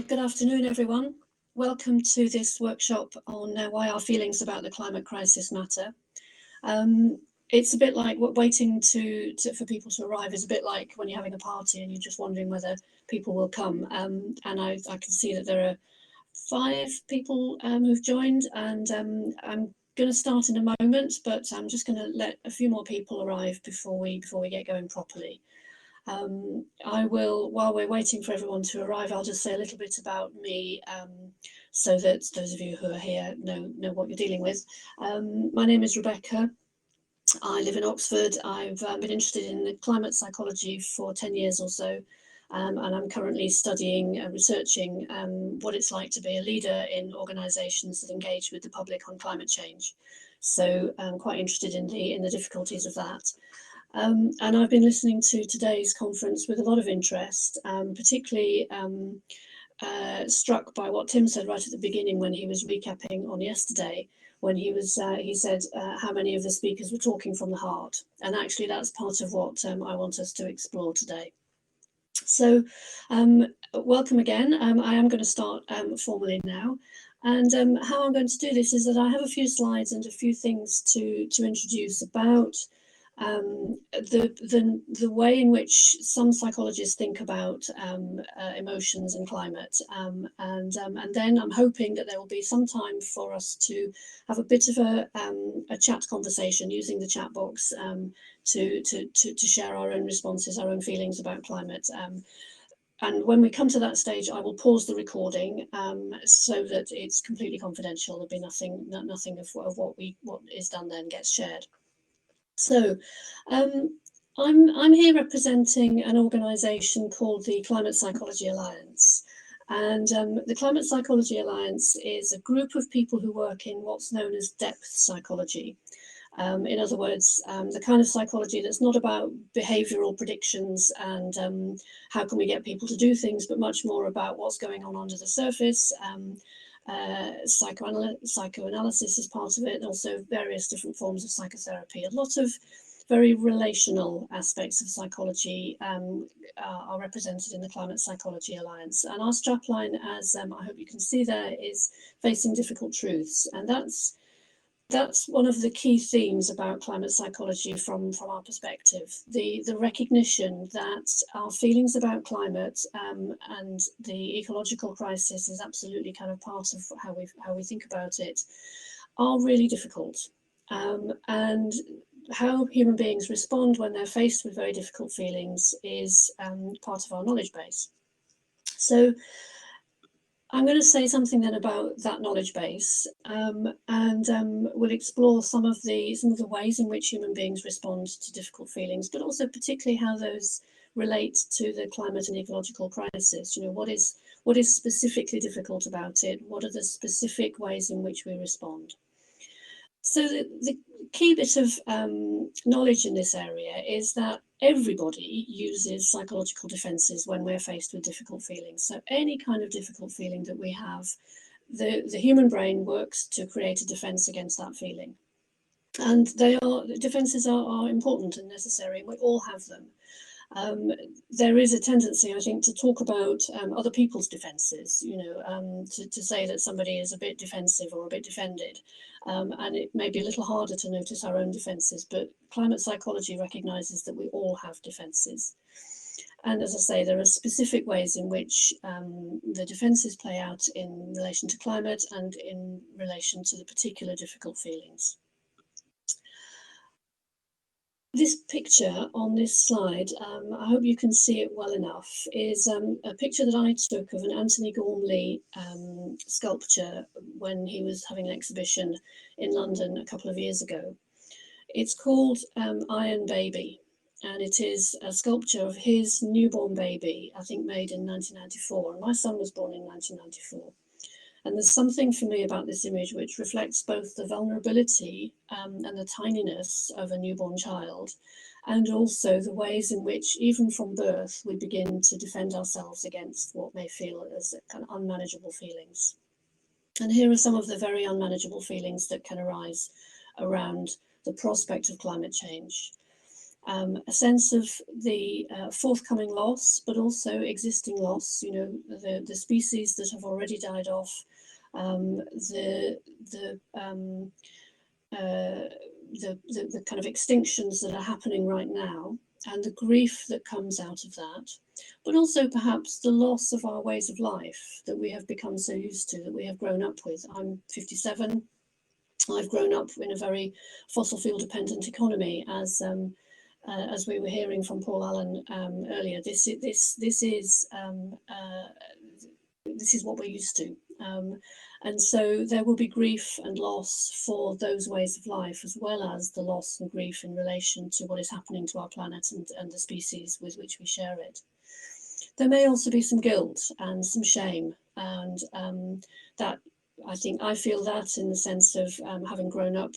Well, good afternoon, everyone. Welcome to this workshop on why our feelings about the climate crisis matter. It's a bit like waiting for people to arrive is a bit like when you're having a party and you're just wondering whether people will come. And I can see that there are 5 people who've joined, and I'm going to start in a moment, but I'm just going to let a few more people arrive before we get going properly. I will, while we're waiting for everyone to arrive, I'll just say a little bit about me, so that those of you who are here know what you're dealing with. My name is Rebecca. I live in Oxford. I've been interested in climate psychology for 10 years or so, and I'm currently studying and researching what it's like to be a leader in organisations that engage with the public on climate change. So I'm quite interested in the difficulties of that. And I've been listening to today's conference with a lot of interest, particularly struck by what Tim said right at the beginning when he was recapping on yesterday, when he said how many of the speakers were talking from the heart. And actually that's part of what I want us to explore today. So welcome again. I am going to start formally now. And how I'm going to do this is that I have a few slides and a few things to introduce about the way in which some psychologists think about emotions and climate, and then I'm hoping that there will be some time for us to have a bit of a chat conversation using the chat box to share our own responses, our own feelings about climate. And when we come to that stage, I will pause the recording so that it's completely confidential. There'll be nothing of what is done then gets shared. So I'm here representing an organisation called the Climate Psychology Alliance. And the Climate Psychology Alliance is a group of people who work in what's known as depth psychology. In other words, the kind of psychology that's not about behavioural predictions and how can we get people to do things, but much more about what's going on under the surface. Psychoanalysis is part of it, and also various different forms of psychotherapy. A lot of very relational aspects of psychology are represented in the Climate Psychology Alliance. And our strapline, as I hope you can see there, is facing difficult truths. And that's one of the key themes about climate psychology from our perspective, the recognition that our feelings about climate and the ecological crisis is absolutely kind of part of how we think about it, are really difficult. And how human beings respond when they're faced with very difficult feelings is part of our knowledge base. So I'm going to say something then about that knowledge base, and we'll explore some of the ways in which human beings respond to difficult feelings, but also particularly how those relate to the climate and ecological crisis. You know, what is specifically difficult about it? What are the specific ways in which we respond? So the key bit of knowledge in this area is that everybody uses psychological defences when we're faced with difficult feelings. So any kind of difficult feeling that we have, the human brain works to create a defence against that feeling. And defences are important and necessary, and we all have them. There is a tendency, I think, to talk about other people's defences, you know, to say that somebody is a bit defensive or a bit defended. And it may be a little harder to notice our own defences, but climate psychology recognises that we all have defences. And as I say, there are specific ways in which the defences play out in relation to climate and in relation to the particular difficult feelings. This picture on this slide, I hope you can see it well enough, is a picture that I took of an Anthony Gormley sculpture when he was having an exhibition in London a couple of years ago. It's called Iron Baby, and it is a sculpture of his newborn baby, I think made in 1994. And my son was born in 1994. And there's something for me about this image which reflects both the vulnerability and the tininess of a newborn child, and also the ways in which, even from birth, we begin to defend ourselves against what may feel as kind of unmanageable feelings. And here are some of the very unmanageable feelings that can arise around the prospect of climate change. a sense of the forthcoming loss, but also existing loss. You know, the species that have already died off, the kind of extinctions that are happening right now, and the grief that comes out of that, but also perhaps the loss of our ways of life that we have become so used to, that we have grown up with. I'm 57. I've grown up in a very fossil fuel dependent economy, as we were hearing from Paul Allen earlier. This is what we're used to. And so there will be grief and loss for those ways of life, as well as the loss and grief in relation to what is happening to our planet and the species with which we share it. There may also be some guilt and some shame, and that I feel that in the sense of having grown up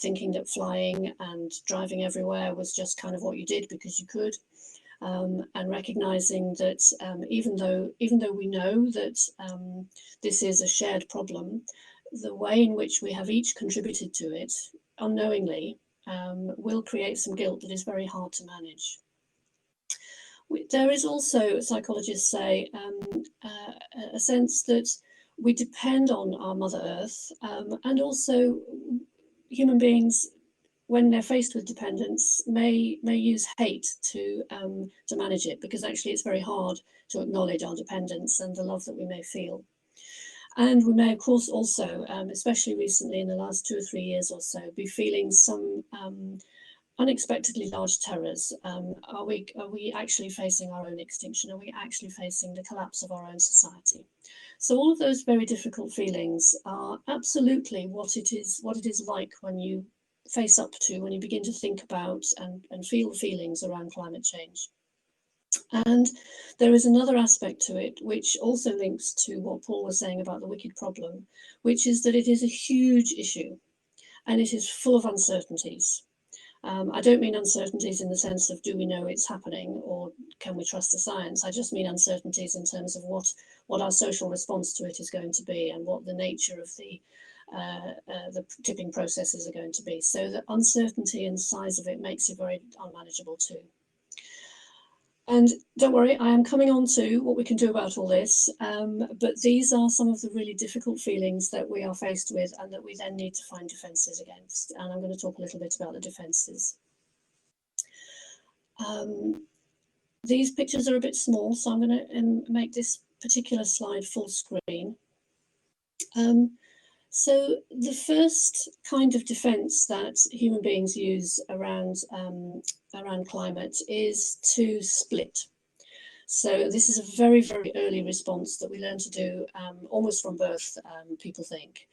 thinking that flying and driving everywhere was just kind of what you did because you could. And recognizing that even though we know that this is a shared problem, the way in which we have each contributed to it unknowingly will create some guilt that is very hard to manage. There is also, psychologists say, a sense that we depend on our Mother Earth, and also human beings, when they're faced with dependence, may use hate to manage it, because actually it's very hard to acknowledge our dependence and the love that we may feel. And we may, of course, also, especially recently in the last 2 or 3 years or so, be feeling some unexpectedly large terrors. Are we actually facing our own extinction? Are we actually facing the collapse of our own society? So all of those very difficult feelings are absolutely what it is like when you face up to, when you begin to think about and feel feelings around climate change. And there is another aspect to it which also links to what Paul was saying about the wicked problem, which is that it is a huge issue and it is full of uncertainties. I don't mean uncertainties in the sense of do we know it's happening or can we trust the science. I just mean uncertainties in terms of what our social response to it is going to be and what the nature of the tipping processes are going to be. So the uncertainty and size of it makes it very unmanageable too. And don't worry, I am coming on to what we can do about all this, but these are some of the really difficult feelings that we are faced with and that we then need to find defences against. And I'm going to talk a little bit about the defences. These pictures are a bit small, so I'm going to make this particular slide full screen. So the first kind of defence that human beings use around climate is to split. So this is a very, very early response that we learn to do almost from birth, people think.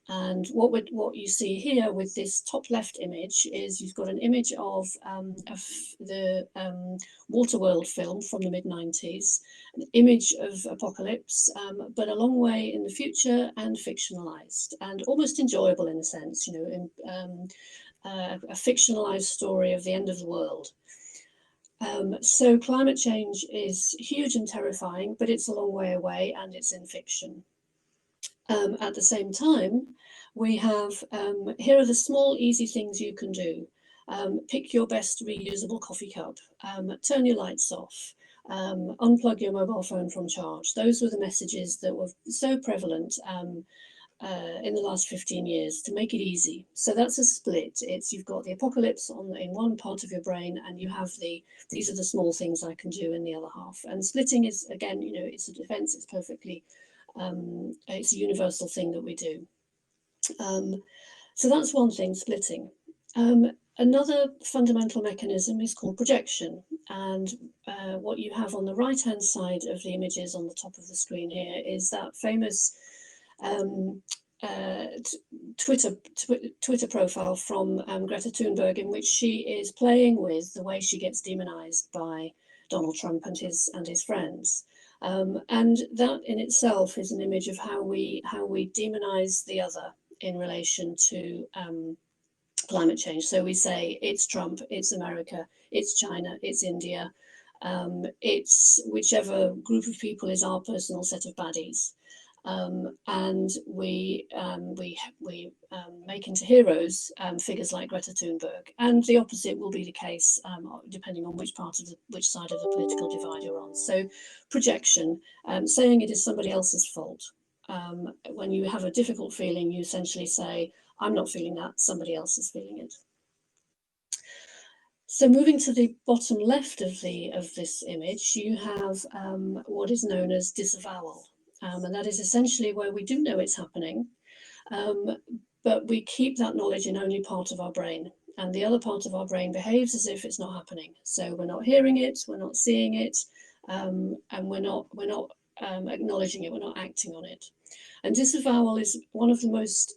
And what you see here with this top left image is you've got an image of the Waterworld film from the mid-90s, an image of apocalypse, but a long way in the future and fictionalized and almost enjoyable in a sense, you know, a fictionalized story of the end of the world. So climate change is huge and terrifying, but it's a long way away and it's in fiction. At the same time, we have, here are the small, easy things you can do. Pick your best reusable coffee cup, turn your lights off, unplug your mobile phone from charge. Those were the messages that were so prevalent in the last 15 years to make it easy. So that's a split. You've got the apocalypse in one part of your brain, and you have these are the small things I can do in the other half. And splitting is, again, you know, it's a defense. It's perfectly, it's a universal thing that we do. So that's one thing, splitting. Another fundamental mechanism is called projection. And what you have on the right-hand side of the images on the top of the screen here is that famous Twitter profile from Greta Thunberg, in which she is playing with the way she gets demonized by Donald Trump and his friends. And that in itself is an image of how we demonize the other in relation to climate change. So we say it's Trump, it's America, it's China, it's India, it's whichever group of people is our personal set of baddies. And we make into heroes figures like Greta Thunberg, and the opposite will be the case depending on which side of the political divide you're on. So projection, saying it is somebody else's fault. When you have a difficult feeling, you essentially say, I'm not feeling that, somebody else is feeling it. So moving to the bottom left of this image, you have what is known as disavowal. And that is essentially where we do know it's happening, but we keep that knowledge in only part of our brain. And the other part of our brain behaves as if it's not happening. So we're not hearing it, we're not seeing it, and we're not acknowledging it, we're not acting on it. And disavowal is one of the most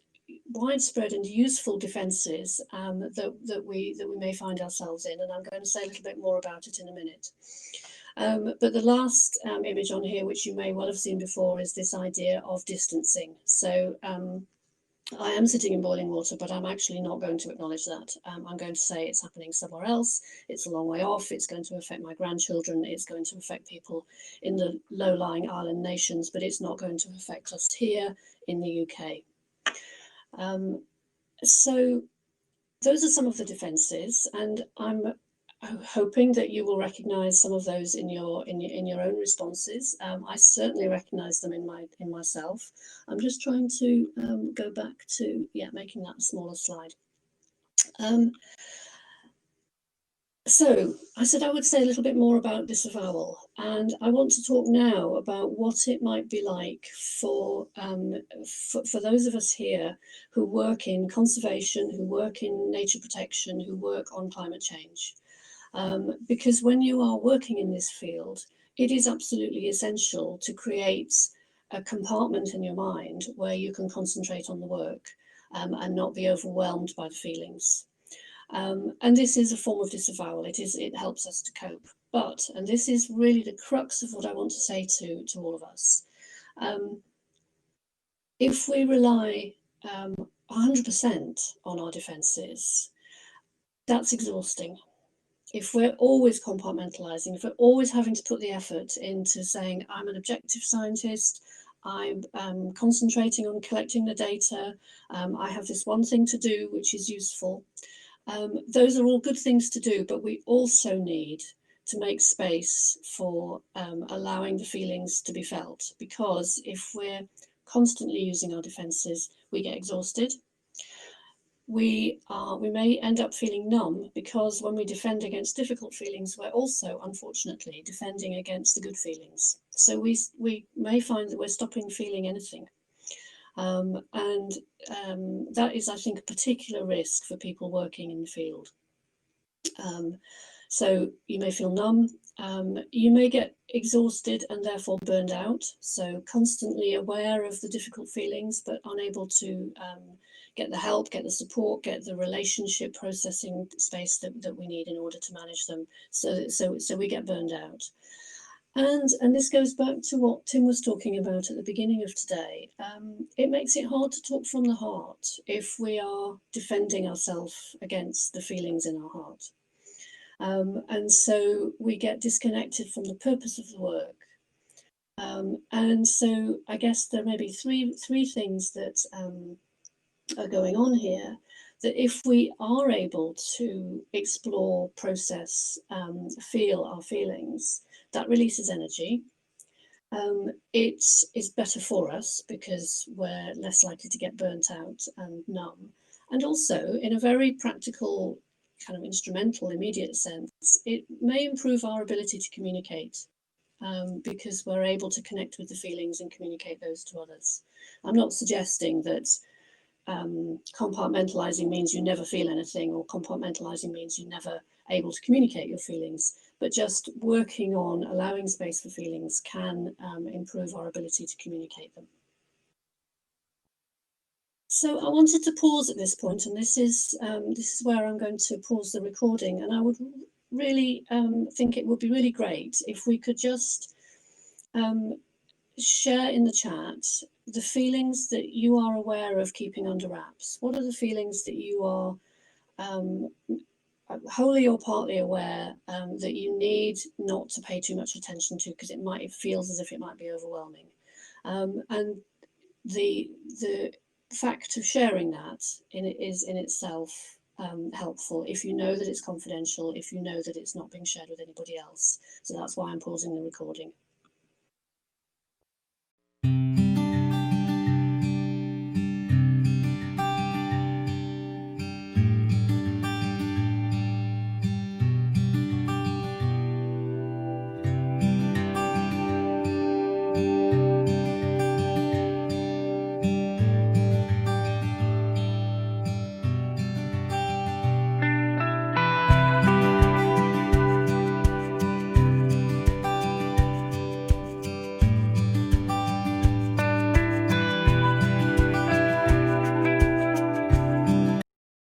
widespread and useful defences that we may find ourselves in, and I'm going to say a little bit more about it in a minute. But the last image on here, which you may well have seen before, is this idea of distancing. So I am sitting in boiling water, but I'm actually not going to acknowledge that. I'm going to say it's happening somewhere else, it's a long way off, it's going to affect my grandchildren, it's going to affect people in the low-lying island nations, but it's not going to affect us here in the UK. So those are some of the defences, and I'm hoping that you will recognise some of those in your own responses. I certainly recognise them in myself. I'm just trying to go back to making that a smaller slide. So I said I would say a little bit more about disavowal, and I want to talk now about what it might be like for those of us here who work in conservation, who work in nature protection, who work on climate change. Because when you are working in this field, it is absolutely essential to create a compartment in your mind where you can concentrate on the work and not be overwhelmed by the feelings. And this is a form of disavowal. It helps us to cope. But, and this is really the crux of what I want to say to all of us, if we rely 100% on our defences, that's exhausting. If we're always compartmentalising, if we're always having to put the effort into saying, I'm an objective scientist, I'm concentrating on collecting the data, I have this one thing to do which is useful, those are all good things to do, but we also need to make space for allowing the feelings to be felt, because if we're constantly using our defences, we get exhausted. We may end up feeling numb, because when we defend against difficult feelings, we're also, unfortunately, defending against the good feelings. So we may find that we're stopping feeling anything. And that is, I think, a particular risk for people working in the field. So you may feel numb, you may get exhausted and therefore burned out, so constantly aware of the difficult feelings but unable to get the help, get the support, get the relationship processing space that we need in order to manage them, so we get burned out. And this goes back to what Tim was talking about at the beginning of today. It makes it hard to talk from the heart if we are defending ourselves against the feelings in our heart. And so we get disconnected from the purpose of the work. And so I guess there may be three things that are going on here, that if we are able to explore, process, feel our feelings, that releases energy. It's better for us because we're less likely to get burnt out and numb. And also, in a very practical, kind of instrumental, immediate sense, it may improve our ability to communicate, because we're able to connect with the feelings and communicate those to others. I'm not suggesting that compartmentalizing means you never feel anything, or compartmentalizing means you're never able to communicate your feelings, but just working on allowing space for feelings can improve our ability to communicate them. So I wanted to pause at this point, and this is where I'm going to pause the recording, and I would really think it would be really great if we could just share in the chat the feelings that you are aware of keeping under wraps. What are the feelings that you are wholly or partly aware that you need not to pay too much attention to, because it feels as if it might be overwhelming? And the fact of sharing that is in itself helpful if you know that it's confidential, if you know that it's not being shared with anybody else. So that's why I'm pausing the recording.